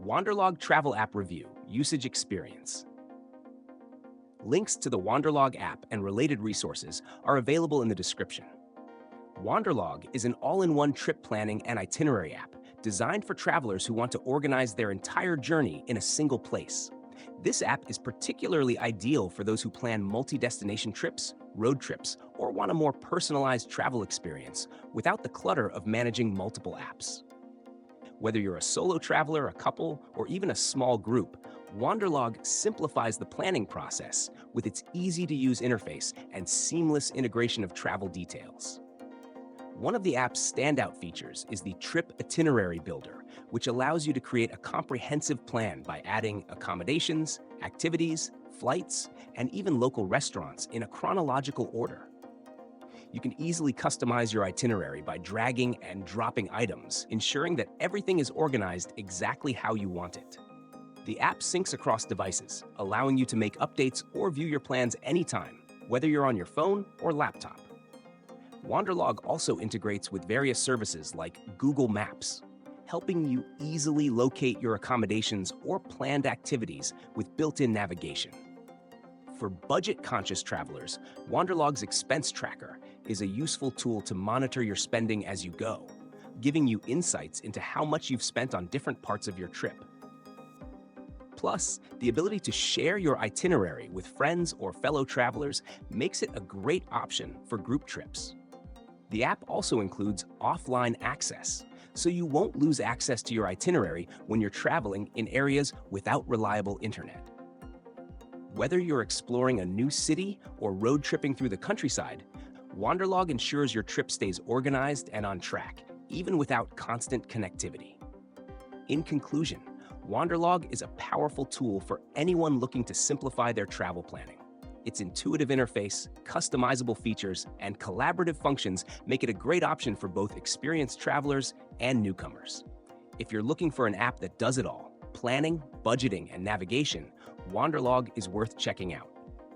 Wanderlog Travel App Review Usage Experience. Links to the Wanderlog app and related resources are available in the description. Wanderlog is an all-in-one trip planning and itinerary app designed for travelers who want to organize their entire journey in a single place. This app is particularly ideal for those who plan multi-destination trips, road trips, or want a more personalized travel experience without the clutter of managing multiple apps. Whether you're a solo traveler, a couple, or even a small group, Wanderlog simplifies the planning process with its easy-to-use interface and seamless integration of travel details. One of the app's standout features is the Trip Itinerary Builder, which allows you to create a comprehensive plan by adding accommodations, activities, flights, and even local restaurants in a chronological order. You can easily customize your itinerary by dragging and dropping items, ensuring that everything is organized exactly how you want it. The app syncs across devices, allowing you to make updates or view your plans anytime, whether you're on your phone or laptop. Wanderlog also integrates with various services like Google Maps, helping you easily locate your accommodations or planned activities with built-in navigation. For budget-conscious travelers, Wanderlog's Expense Tracker is a useful tool to monitor your spending as you go, giving you insights into how much you've spent on different parts of your trip. Plus, the ability to share your itinerary with friends or fellow travelers makes it a great option for group trips. The app also includes offline access, so you won't lose access to your itinerary when you're traveling in areas without reliable internet. Whether you're exploring a new city or road tripping through the countryside, Wanderlog ensures your trip stays organized and on track, even without constant connectivity. In conclusion, Wanderlog is a powerful tool for anyone looking to simplify their travel planning. Its intuitive interface, customizable features, and collaborative functions make it a great option for both experienced travelers and newcomers. If you're looking for an app that does it all, planning, budgeting, and navigation, Wanderlog is worth checking out.